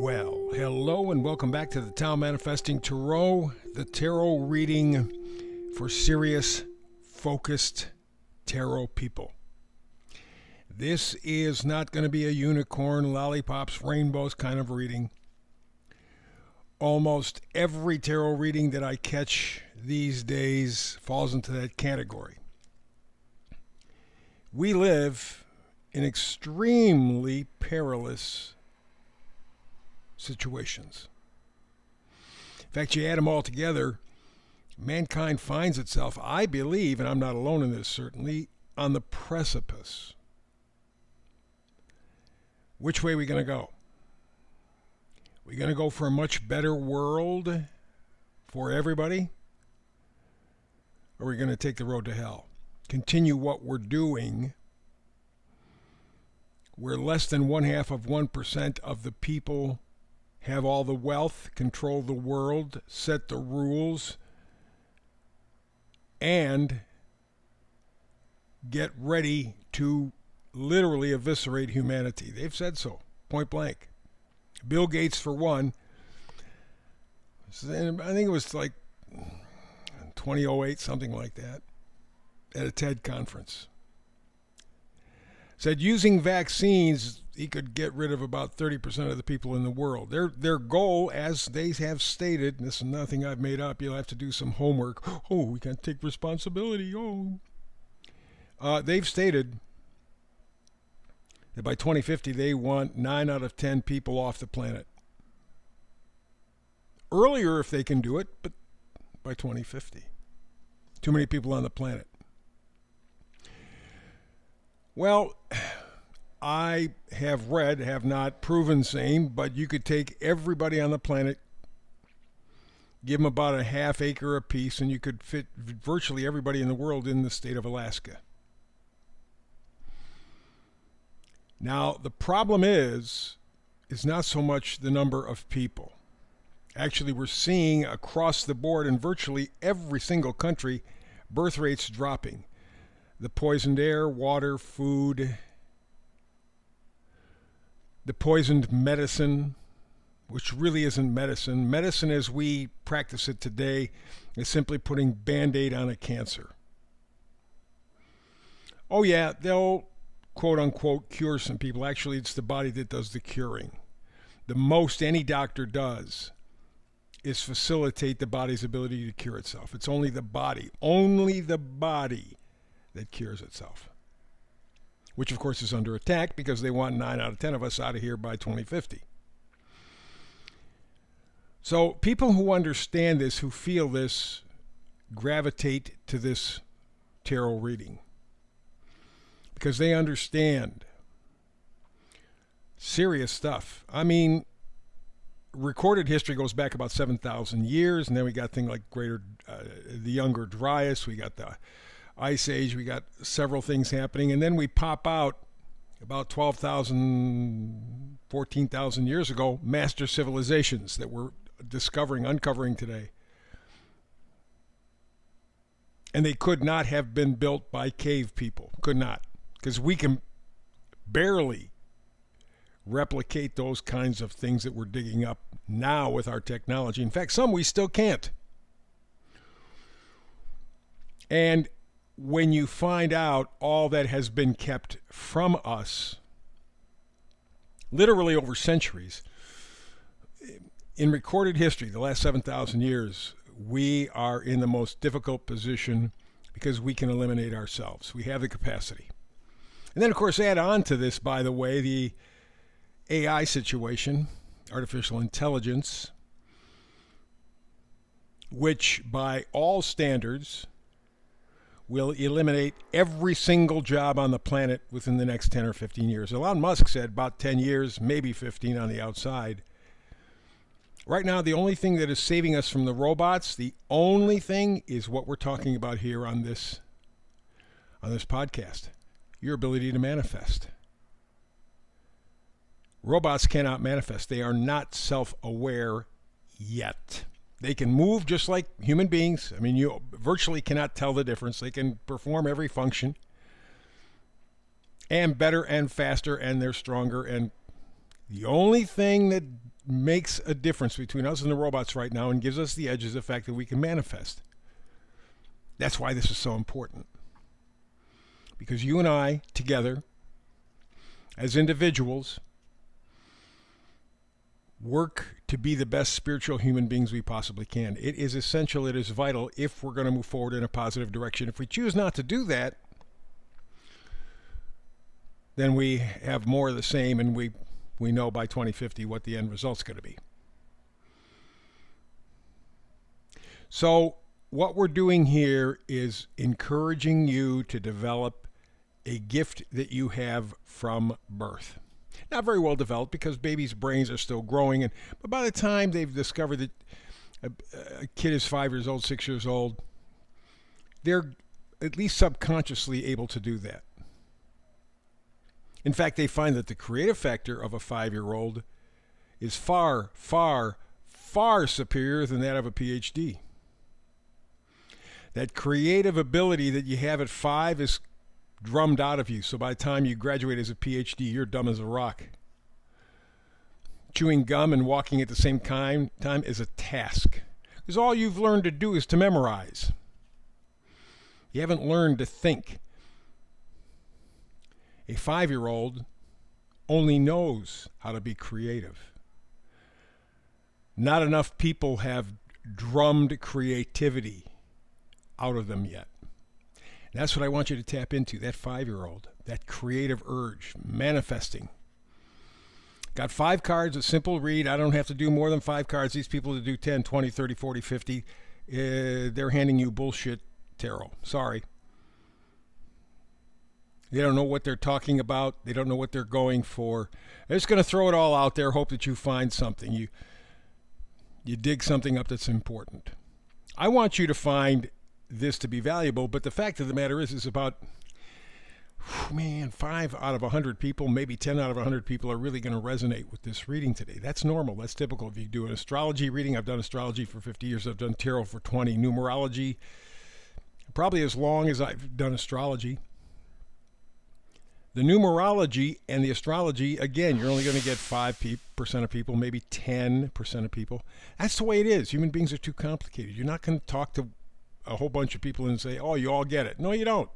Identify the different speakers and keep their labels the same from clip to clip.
Speaker 1: Well, hello and welcome back to the Tao Manifesting Tarot, the tarot reading for serious, focused tarot people. This is not going to be a unicorn, lollipops, rainbows kind of reading. Almost every tarot reading that I catch these days falls into that category. We live in extremely perilous situations. In fact, you add them all together, mankind finds itself, I believe, and I'm not alone in this certainly, on the precipice. Which way are we going to go? Are we going to go for a much better world for everybody? Or are we going to take the road to hell? Continue what we're doing, where less than 0.5% of the people have all the wealth, control the world, set the rules, and get ready to literally eviscerate humanity. They've said so, point blank. Bill Gates, for one, I think it was like 2008, something like that, at a TED conference, said using vaccines, he could get rid of about 30% of the people in the world. Their goal, as they have stated, and this is nothing I've made up, you'll have to do some homework. Oh, we can't take responsibility. They've stated that by 2050, they want 9 out of 10 people off the planet. Earlier, if they can do it, but by 2050. Too many people on the planet. Well, I have read, have not proven same, but you could take everybody on the planet, give them about a half acre apiece, and you could fit virtually everybody in the world in the state of Alaska. Now, the problem is not so much the number of people. Actually, we're seeing across the board in virtually every single country, birth rates dropping. The poisoned air, water, food, the poisoned medicine, which really isn't medicine. Medicine as we practice it today is simply putting Band-Aid on a cancer. Oh yeah, they'll quote-unquote cure some people. Actually, it's the body that does the curing. The most any doctor does is facilitate the body's ability to cure itself. It's only the body that cures itself, which of course is under attack because they want 9 out of 10 of us out of here by 2050. So people who understand this, who feel this, gravitate to this tarot reading because they understand serious stuff. I mean, recorded history goes back about 7,000 years, and then we got things like the Younger Dryas, we got the Ice Age, we got several things happening, and then we pop out about 12,000, 14,000 years ago, master civilizations that we're uncovering today. And they could not have been built by cave people, could not, because we can barely replicate those kinds of things that we're digging up now with our technology. In fact, some we still can't. And when you find out all that has been kept from us, literally over centuries, in recorded history, the last 7,000 years, we are in the most difficult position because we can eliminate ourselves. We have the capacity. And then, of course, add on to this, by the way, the AI situation, artificial intelligence, which by all standards will eliminate every single job on the planet within the next 10 or 15 years. Elon Musk said about 10 years, maybe 15 on the outside. Right now, the only thing that is saving us from the robots, the only thing is what we're talking about here on this podcast, your ability to manifest. Robots cannot manifest. They are not self-aware yet. They can move just like human beings. I mean, you virtually cannot tell the difference. They can perform every function. And better and faster, and they're stronger. And the only thing that makes a difference between us and the robots right now and gives us the edge is the fact that we can manifest. That's why this is so important. Because you and I, together, as individuals, work to be the best spiritual human beings we possibly can. It is essential, it is vital if we're going to move forward in a positive direction. If we choose not to do that, then we have more of the same, and we know by 2050 what the end result's going to be. So what we're doing here is encouraging you to develop a gift that you have from birth. Not very well developed because babies' brains are still growing, but by the time they've discovered that a kid is 5 years old, 6 years old, they're at least subconsciously able to do that. In fact, they find that the creative factor of a 5-year-old is far, far, far superior than that of a PhD. That creative ability that you have at 5 is drummed out of you. So by the time you graduate as a PhD, you're dumb as a rock. Chewing gum and walking at the same time is a task. Because all you've learned to do is to memorize. You haven't learned to think. A 5-year-old only knows how to be creative. Not enough people have drummed creativity out of them yet. And that's what I want you to tap into, that 5-year-old, that creative urge, manifesting. Got 5 cards, a simple read. I don't have to do more than 5 cards. These people that do 10, 20, 30, 40, 50, they're handing you bullshit tarot. Sorry. They don't know what they're talking about. They don't know what they're going for. They're just going to throw it all out there, hope that you find something. You dig something up that's important. I want you to find this to be valuable, but the fact of the matter is about, 5 out of 100 people, maybe 10 out of 100 people are really going to resonate with this reading today. That's normal. That's typical. If you do an astrology reading, I've done astrology for 50 years. I've done tarot for 20. Numerology, probably as long as I've done astrology. The numerology and the astrology, again, you're only going to get 5% of people, maybe 10% of people. That's the way it is. Human beings are too complicated. You're not going to talk to a whole bunch of people and say, oh, you all get it. No, you don't.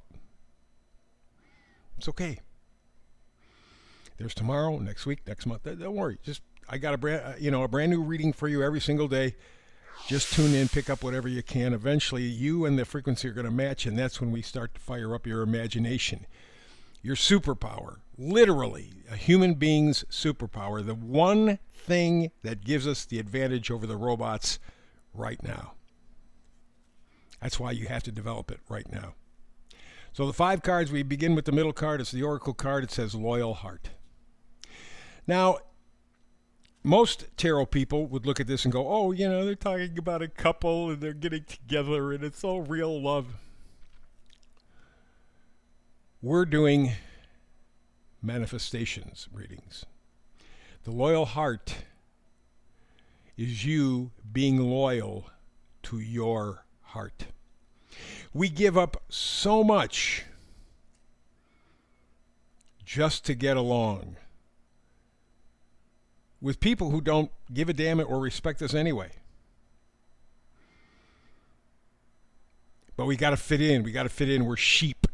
Speaker 1: It's okay. There's tomorrow, next week, next month. Don't worry. I got a brand new reading for you every single day. Just tune in, pick up whatever you can. Eventually, you and the frequency are going to match, and that's when we start to fire up your imagination. Your superpower, literally a human being's superpower, the one thing that gives us the advantage over the robots right now. That's why you have to develop it right now. So the 5 cards, we begin with the middle card. It's the Oracle card. It says Loyal Heart. Now, most tarot people would look at this and go, oh, they're talking about a couple and they're getting together and it's all real love. We're doing manifestations readings. The loyal heart is you being loyal to your heart. We give up so much just to get along with people who don't give a damn or respect us anyway. But we got to fit in. We're sheep.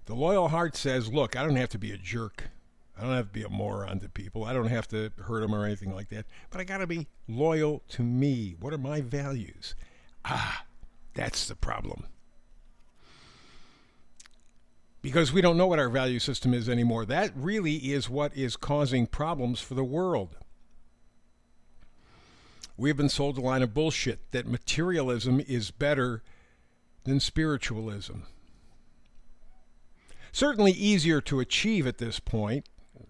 Speaker 1: The loyal heart says, look, I don't have to be a jerk. I don't have to be a moron to people. I don't have to hurt them or anything like that. But I got to be loyal to me. What are my values? That's the problem. Because we don't know what our value system is anymore. That really is what is causing problems for the world. We have been sold a line of bullshit that materialism is better than spiritualism. Certainly easier to achieve at this point.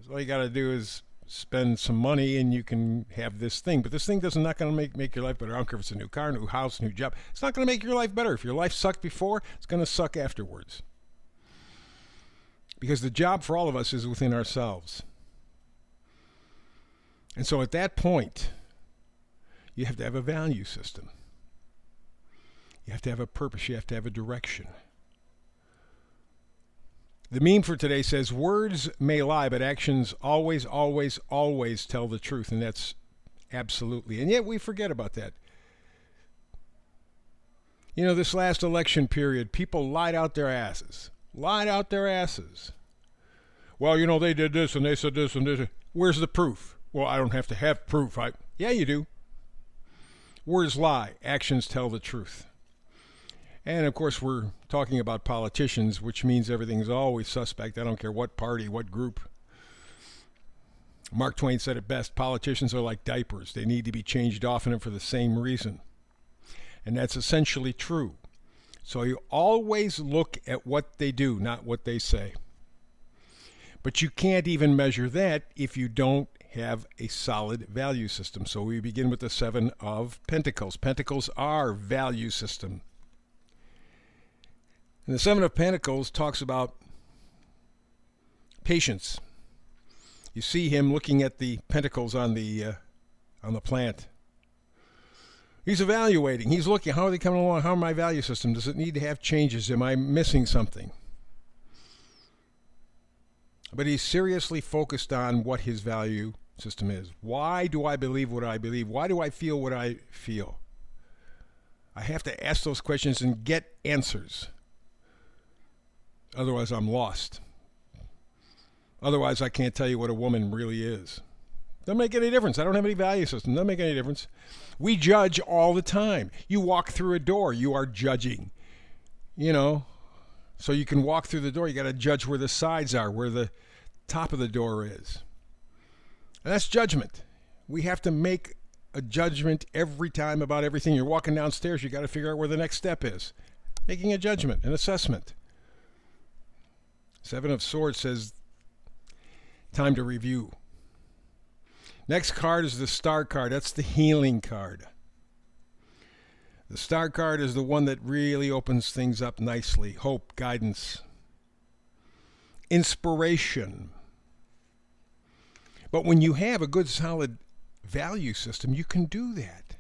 Speaker 1: All you got to do is spend some money and you can have this thing. But this thing is not going to make your life better. I don't care if it's a new car, new house, new job. It's not going to make your life better. If your life sucked before, it's going to suck afterwards. Because the job for all of us is within ourselves. And so at that point, you have to have a value system. You have to have a purpose. You have to have a direction. The meme for today says, words may lie, but actions always, always, always tell the truth. And that's absolutely. And yet we forget about that. You know, this last election period, people lied out their asses. Lied out their asses. Well, you know, they did this and they said this and this. Where's the proof? Well, I don't have to have proof. Yeah, you do. Words lie. Actions tell the truth. And, of course, we're talking about politicians, which means everything's always suspect. I don't care what party, what group. Mark Twain said it best, politicians are like diapers. They need to be changed often and for the same reason. And that's essentially true. So you always look at what they do, not what they say. But you can't even measure that if you don't have a solid value system. So we begin with the Seven of Pentacles. Pentacles are value system. And the Seven of Pentacles talks about patience. You see him looking at the pentacles on the plant. He's evaluating. He's looking. How are they coming along? How are my value system? Does it need to have changes? Am I missing something? But he's seriously focused on what his value system is. Why do I believe what I believe? Why do I feel what I feel? I have to ask those questions and get answers. Otherwise, I'm lost. Otherwise, I can't tell you what a woman really is. Doesn't make any difference. I don't have any value system. Doesn't make any difference. We judge all the time. You walk through a door, you are judging. You know, so you can walk through the door, you got to judge where the sides are, where the top of the door is. And that's judgment. We have to make a judgment every time about everything. You're walking downstairs, you got to figure out where the next step is. Making a judgment, an assessment. Seven of Swords says, time to review. Next card is the Star card. That's the healing card. The Star card is the one that really opens things up nicely. Hope, guidance, inspiration. But when you have a good, solid value system, you can do that.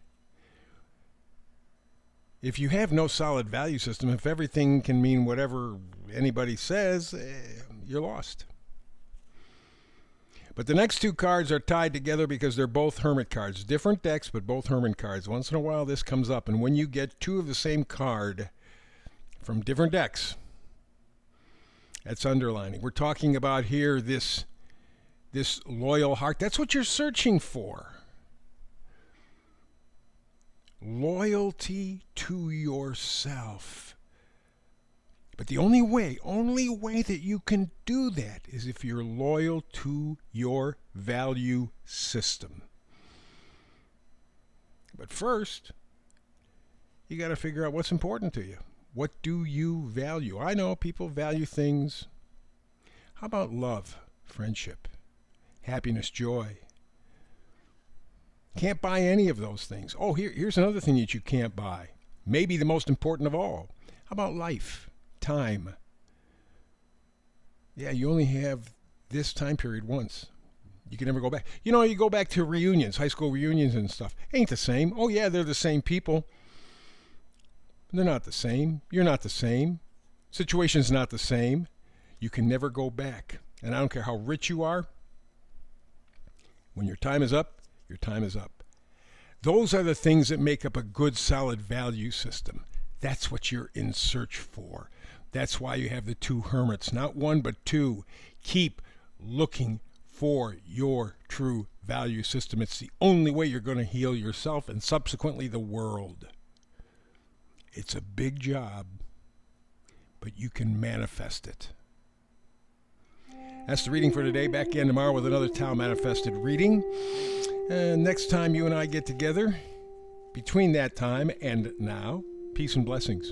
Speaker 1: If you have no solid value system, if everything can mean whatever anybody says, you're lost. But the next two cards are tied together because they're both Hermit cards. Different decks, but both Hermit cards. Once in a while this comes up. And when you get two of the same card from different decks, that's underlining. We're talking about here this loyal heart. That's what you're searching for. Loyalty to yourself. But the only way that you can do that is if you're loyal to your value system. But first, you got to figure out what's important to you. What do you value? I know people value things. How about love, friendship, happiness, joy? Can't buy any of those things. Oh, here's another thing that you can't buy. Maybe the most important of all. How about life? Time. Yeah, you only have this time period once. You can never go back. You know, you go back to reunions, high school reunions and stuff. Ain't the same. Oh, yeah, they're the same people. They're not the same. You're not the same. Situation's not the same. You can never go back. And I don't care how rich you are. When your time is up, your time is up. Those are the things that make up a good, solid value system. That's what you're in search for. That's why you have the two hermits, not one but two. Keep looking for your true value system. It's the only way you're going to heal yourself and subsequently the world. It's a big job, but you can manifest it. That's the reading for today. Back again tomorrow with another Tao Manifested reading. And next time you and I get together, between that time and now, peace and blessings.